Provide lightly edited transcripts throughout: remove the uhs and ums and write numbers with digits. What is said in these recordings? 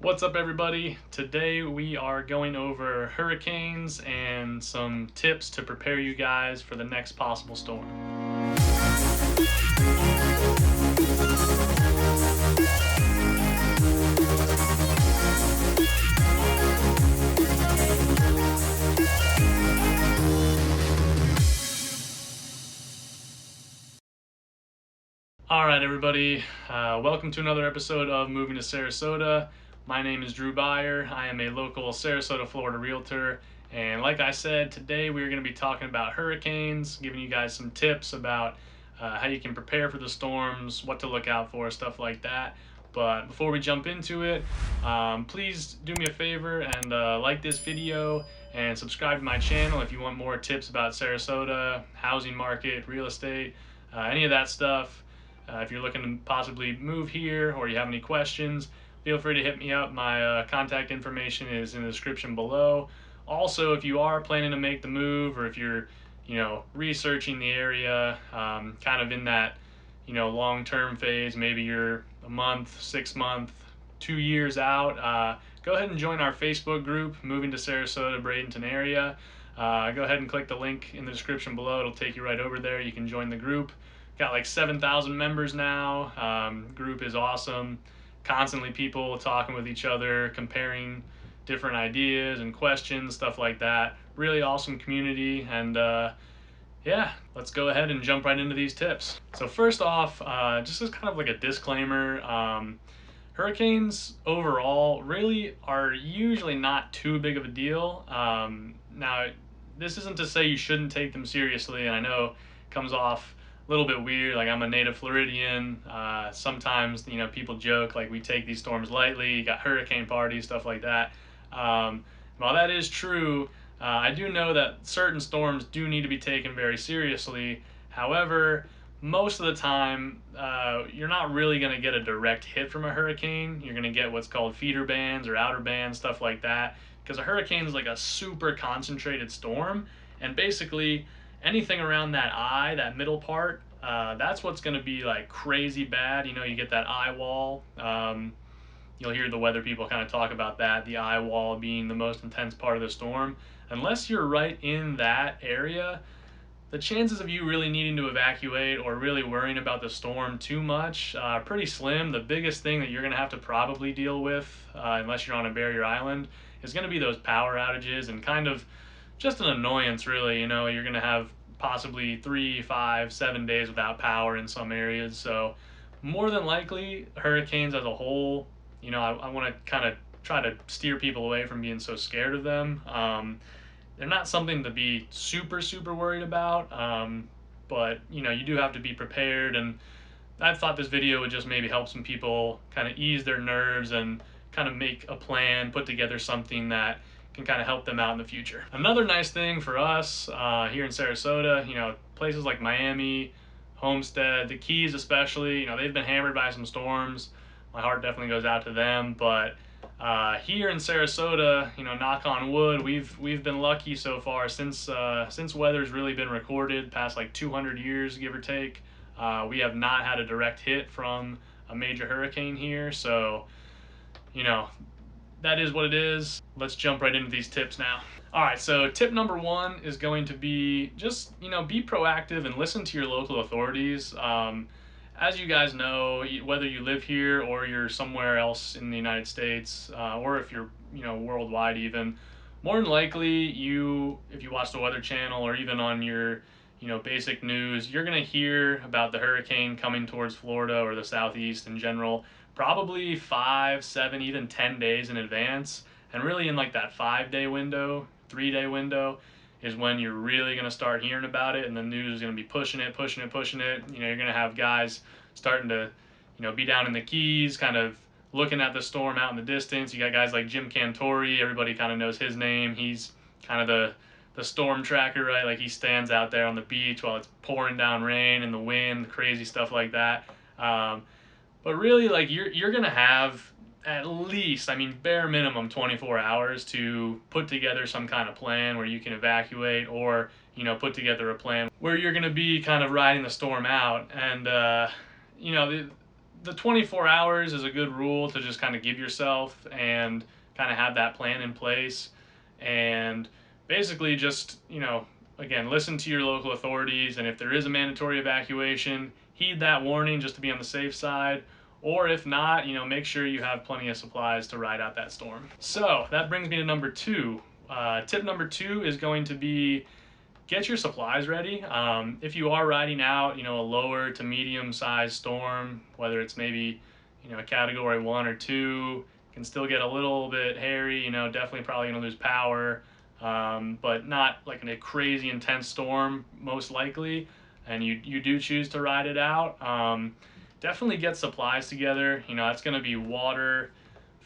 What's up, everybody? Today we are going over hurricanes and some tips to prepare you guys for the next possible storm. All right, everybody, welcome to another episode of Moving to Sarasota. My name is Beyer. I am a local Sarasota, Florida realtor. And like I said, today we're going to be talking about hurricanes, giving you guys some tips about how you can prepare for the storms, what to look out for, stuff like that. But before we jump into it, please do me a favor and like this video and subscribe to my channel if you want more tips about Sarasota, housing market, real estate, any of that stuff. If you're looking to possibly move here or you have any questions, feel free to hit me up. My contact information is in the description below. Also, if you are planning to make the move or if you're, researching the area, kind of in that, long-term phase, maybe you're a month, 6 month, 2 years out, go ahead and join our Facebook group, Moving to Sarasota, Bradenton area. Go ahead and click the link in the description below. It'll take you right over there. You can join the group. Got like 7,000 members now. Group is awesome. Constantly people talking with each other, comparing different ideas and questions, stuff like that. Really awesome community. And yeah, let's go ahead and jump right into these tips. So first off, just as kind of like a disclaimer, hurricanes overall really are usually not too big of a deal. Now, this isn't to say you shouldn't take them seriously, and I know it comes off a little bit weird, like I'm a native Floridian. Sometimes, people joke like we take these storms lightly, you got hurricane parties, stuff like that. While that is true, I do know that certain storms do need to be taken very seriously. However, most of the time, you're not really going to get a direct hit from a hurricane. You're going to get what's called feeder bands or outer bands, stuff like that. Because a hurricane is like a super concentrated storm. And basically, anything around that eye, that middle part, that's what's going to be like crazy bad. You get that eye wall. You'll hear the weather people kind of talk about that, the eye wall being the most intense part of the storm. Unless you're right in that area, the chances of you really needing to evacuate or really worrying about the storm too much are pretty slim. The biggest thing that you're going to have to probably deal with, unless you're on a barrier island, is going to be those power outages and kind of just an annoyance, really. You're going to have possibly 3, 5, 7 days without power in some areas. So more than likely, hurricanes as a whole, I want to kind of try to steer people away from being so scared of them. They're not something to be super, super worried about, but you do have to be prepared. And I thought this video would just maybe help some people kind of ease their nerves and kind of make a plan, put together something that can kind of help them out in the future. Another nice thing for us here in Sarasota, places like Miami, Homestead, the Keys especially, they've been hammered by some storms. My heart definitely goes out to them, but here in Sarasota, knock on wood, we've been lucky so far since weather's really been recorded, past like 200 years, give or take. We have not had a direct hit from a major hurricane here, so that is what it is. Let's jump right into these tips now. All right, so tip number one is going to be just be proactive and listen to your local authorities. As you guys know, whether you live here or you're somewhere else in the United States, or if you're worldwide even, more than likely if you watch the Weather Channel or even on your basic news, you're gonna hear about the hurricane coming towards Florida or the Southeast in general, probably 5, 7, even 10 days in advance. And really in like that 5-day window, 3-day window, is when you're really going to start hearing about it, and the news is going to be pushing it. You're going to have guys starting to, be down in the Keys, kind of looking at the storm out in the distance. You got guys like Jim Cantori. Everybody kind of knows his name. He's kind of the storm tracker, right? Like he stands out there on the beach while it's pouring down rain and the wind, crazy stuff like that. But really, like you're going to have at least, bare minimum 24 hours to put together some kind of plan where you can evacuate or, put together a plan where you're going to be kind of riding the storm out. And, the 24 hours is a good rule to just kind of give yourself and kind of have that plan in place. And basically just, again, listen to your local authorities. And if there is a mandatory evacuation, heed that warning just to be on the safe side. Or if not, make sure you have plenty of supplies to ride out that storm. So that brings me to number two. Tip number two is going to be get your supplies ready. If you are riding out, a lower to medium sized storm, whether it's maybe, a category 1 or 2, can still get a little bit hairy, definitely probably going to lose power, but not like in a crazy intense storm, most likely, and you do choose to ride it out. Definitely get supplies together. That's going to be water,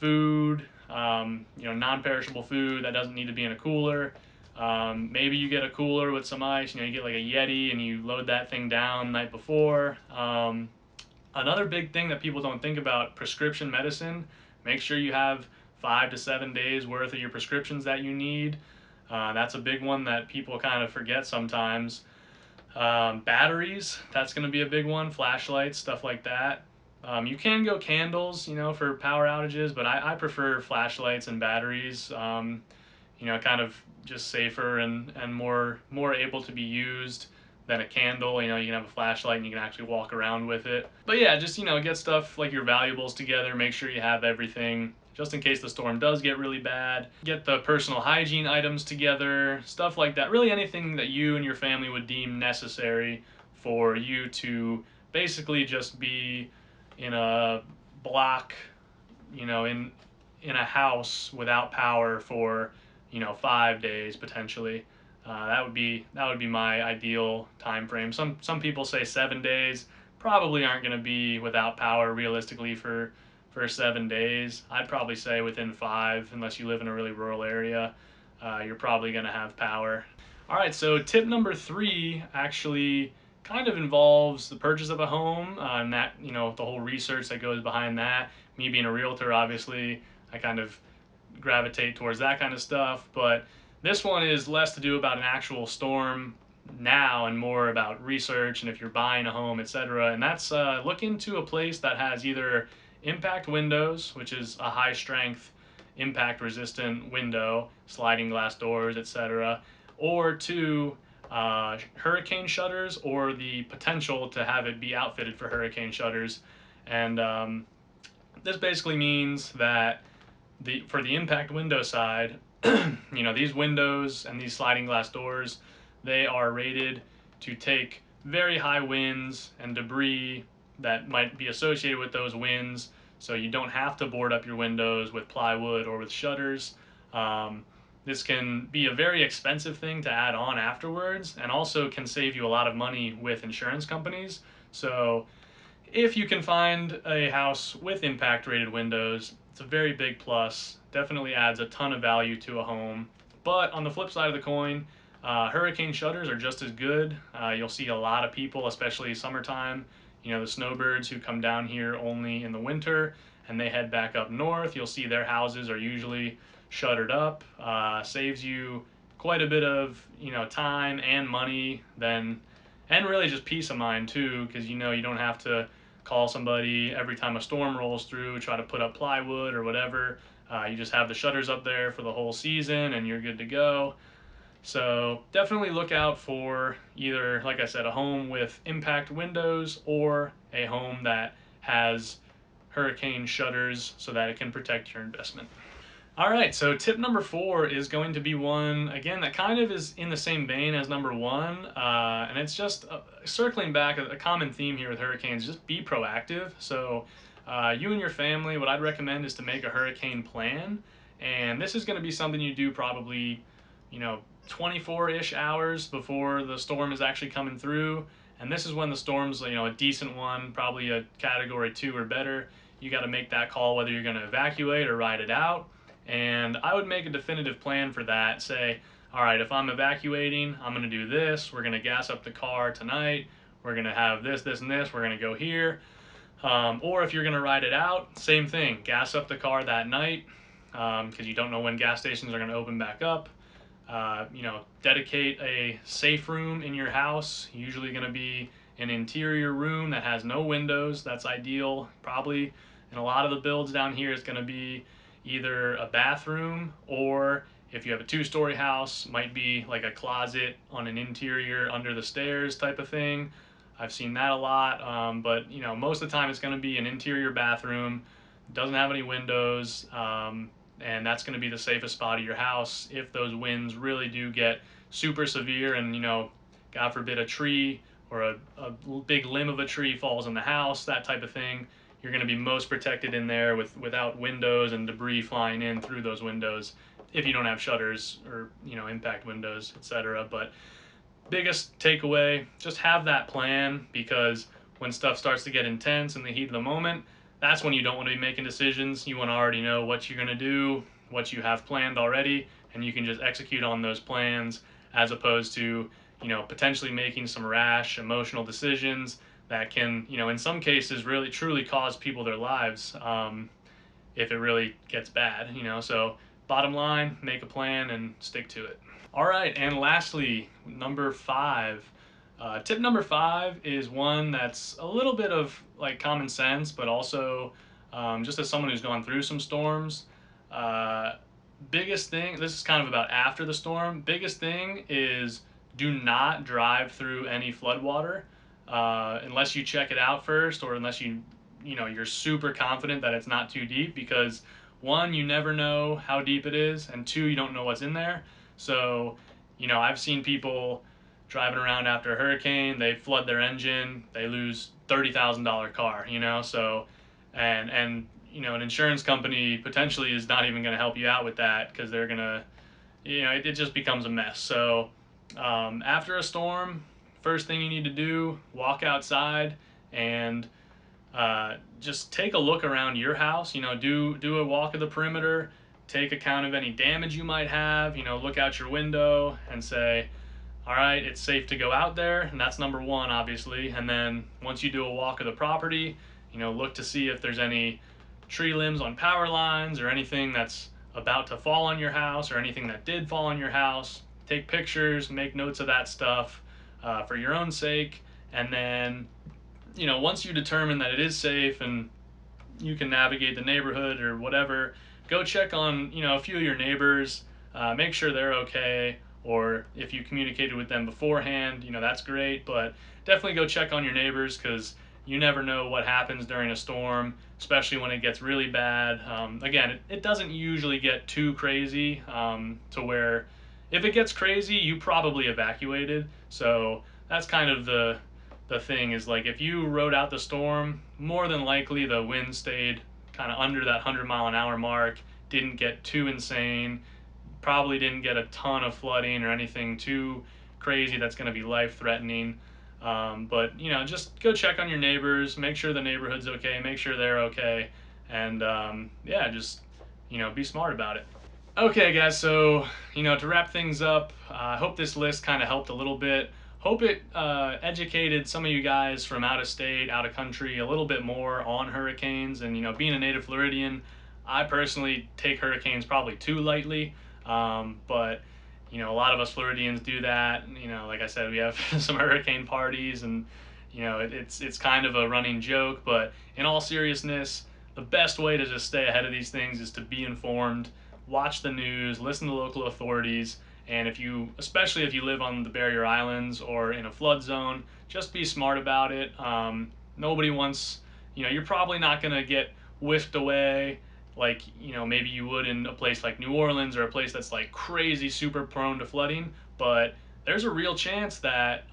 food, non-perishable food that doesn't need to be in a cooler. Maybe you get a cooler with some ice, you get like a Yeti and you load that thing down the night before. Another big thing that people don't think about, prescription medicine. Make sure you have 5 to 7 days worth of your prescriptions that you need. That's a big one that people kind of forget sometimes. Batteries, that's going to be a big one. Flashlights, stuff like that. You can go candles, for power outages, but I prefer flashlights and batteries. Kind of just safer and more able to be used than a candle. You can have a flashlight and you can actually walk around with it. But yeah, just get stuff like your valuables together. Make sure you have everything just in case the storm does get really bad. Get the personal hygiene items together, stuff like that. Really anything that you and your family would deem necessary for you to basically just be in a block, in a house without power for 5 days potentially. That would be my ideal time frame. Some people say 7 days. Probably aren't going to be without power realistically for 7 days. I'd probably say within 5, unless you live in a really rural area, you're probably going to have power. All right, so tip number 3 actually kind of involves the purchase of a home, and that, the whole research that goes behind that. Me being a realtor, obviously, I kind of gravitate towards that kind of stuff, but this one is less to do about an actual storm now and more about research and if you're buying a home, etc. And that's look into a place that has either impact windows, which is a high strength impact resistant window, sliding glass doors, etc., or two, hurricane shutters, or the potential to have it be outfitted for hurricane shutters. And this basically means that for the impact window side, these windows and these sliding glass doors, they are rated to take very high winds and debris that might be associated with those winds, so you don't have to board up your windows with plywood or with shutters. This can be a very expensive thing to add on afterwards, and also can save you a lot of money with insurance companies. So if you can find a house with impact rated windows, it's a very big plus. Definitely adds a ton of value to a home. But on the flip side of the coin, hurricane shutters are just as good. You'll see a lot of people, especially summertime, the snowbirds who come down here only in the winter and they head back up north. You'll see their houses are usually shuttered up. Saves you quite a bit of time and money, and really just peace of mind too, because you don't have to call somebody every time a storm rolls through, try to put up plywood or whatever. You just have the shutters up there for the whole season and you're good to go. So definitely look out for either, like I said, a home with impact windows or a home that has hurricane shutters so that it can protect your investment. All right, so tip number 4 is going to be one, again, that kind of is in the same vein as number 1, and it's just circling back, a common theme here with hurricanes, just be proactive. So you and your family, what I'd recommend is to make a hurricane plan, and this is going to be something you do probably, 24-ish hours before the storm is actually coming through, and this is when the storm's, a decent one, probably a category 2 or better. You got to make that call whether you're going to evacuate or ride it out. And I would make a definitive plan for that. Say, all right, if I'm evacuating, I'm going to do this. We're going to gas up the car tonight. We're going to have this, this, and this. We're going to go here. Or if you're going to ride it out, same thing. Gas up the car that night because you don't know when gas stations are going to open back up. Dedicate a safe room in your house, usually going to be an interior room that has no windows. That's ideal. Probably in a lot of the builds down here, it's going to be either a bathroom, or if you have a 2-story house, might be like a closet on an interior under the stairs type of thing. I've seen that a lot, but most of the time it's going to be an interior bathroom, doesn't have any windows, and that's going to be the safest spot of your house if those winds really do get super severe and, God forbid, a tree or a big limb of a tree falls in the house, that type of thing. You're going to be most protected in there without windows and debris flying in through those windows if you don't have shutters or impact windows, etc. But biggest takeaway, just have that plan, because when stuff starts to get intense in the heat of the moment, that's when you don't want to be making decisions. You want to already know what you're going to do, what you have planned already, and you can just execute on those plans, as opposed to potentially making some rash emotional decisions that can in some cases really truly cost people their lives, if it really gets bad. So bottom line, make a plan and stick to it. All right, and lastly, number 5. Tip number 5 is one that's a little bit of like common sense, but also, just as someone who's gone through some storms, biggest thing, this is kind of about after the storm, biggest thing is do not drive through any floodwater, unless you check it out first, or unless you're super confident that it's not too deep, because one, you never know how deep it is, and two, you don't know what's in there. So, I've seen people driving around after a hurricane, they flood their engine, they lose $30,000 car, so, and an insurance company potentially is not even going to help you out with that, because they're going to, it just becomes a mess. So, after a storm, first thing you need to do, walk outside and just take a look around your house. Do a walk of the perimeter, take account of any damage you might have. Look out your window and say, all right, it's safe to go out there, and that's number one, obviously. And then once you do a walk of the property, look to see if there's any tree limbs on power lines or anything that's about to fall on your house, or anything that did fall on your house. Take pictures, make notes of that stuff, for your own sake. And then once you determine that it is safe and you can navigate the neighborhood or whatever, go check on a few of your neighbors, make sure they're okay, or if you communicated with them beforehand, that's great. But definitely go check on your neighbors, because you never know what happens during a storm, especially when it gets really bad. Again, it doesn't usually get too crazy, to where if it gets crazy, you probably evacuated. So that's kind of the thing, is like, if you rode out the storm, more than likely the wind stayed kind of under that 100-mile-an-hour mark, didn't get too insane, probably didn't get a ton of flooding or anything too crazy that's going to be life-threatening. But just go check on your neighbors, make sure the neighborhood's okay, make sure they're okay, and yeah, just be smart about it. Okay, guys, so, to wrap things up, I hope this list kind of helped a little bit. Hope it educated some of you guys from out of state, out of country, a little bit more on hurricanes. And, being a native Floridian, I personally take hurricanes probably too lightly. But, a lot of us Floridians do that. Like I said, we have some hurricane parties, and, it's kind of a running joke. But in all seriousness, the best way to just stay ahead of these things is to be informed, watch the news, listen to local authorities, and especially if you live on the barrier islands or in a flood zone, just be smart about it. Nobody wants, you're probably not going to get whisked away like, maybe you would in a place like New Orleans, or a place that's like crazy, super prone to flooding. But there's a real chance that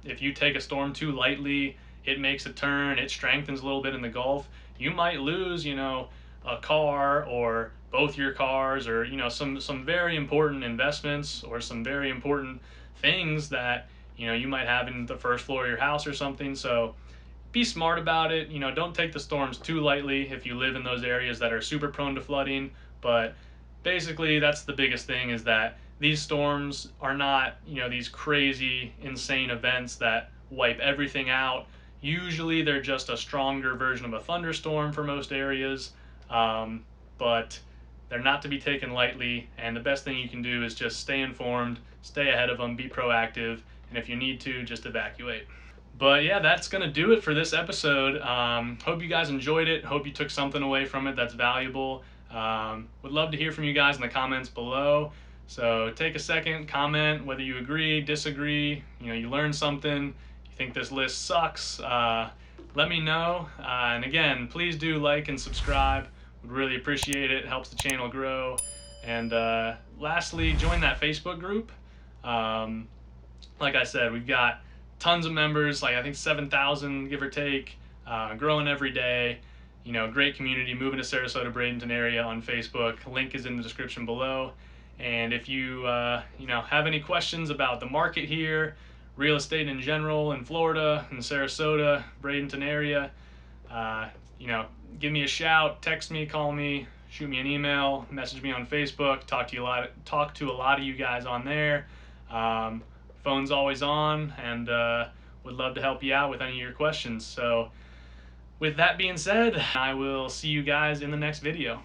if you take a storm too lightly, it makes a turn, it strengthens a little bit in the Gulf, you might lose, a car or both your cars, or some very important investments, or some very important things that you might have in the first floor of your house or something. So be smart about it. Don't take the storms too lightly if you live in those areas that are super prone to flooding. But basically, that's the biggest thing, is that these storms are not these crazy insane events that wipe everything out. Usually they're just a stronger version of a thunderstorm for most areas, but they're not to be taken lightly. And the best thing you can do is just stay informed, stay ahead of them, be proactive, and if you need to, just evacuate. But yeah, that's going to do it for this episode. Hope you guys enjoyed it. Hope you took something away from it that's valuable. Would love to hear from you guys in the comments below. So take a second, comment whether you agree, disagree, you learned something, you think this list sucks. Let me know. And again, please do like and subscribe. Would really appreciate it. Helps the channel grow. And lastly, join that Facebook group. Like I said, we've got tons of members, like I think 7,000 give or take, growing every day. Great community. Moving to Sarasota Bradenton area on Facebook. Link is in the description below. And if you have any questions about the market here, real estate in general in Florida, in Sarasota Bradenton area, uh, give me a shout, text me, call me, shoot me an email, message me on Facebook. Talk to a lot of you guys on there. Um, Phone's always on, and would love to help you out with any of your questions. So with that being said, I will see you guys in the next video.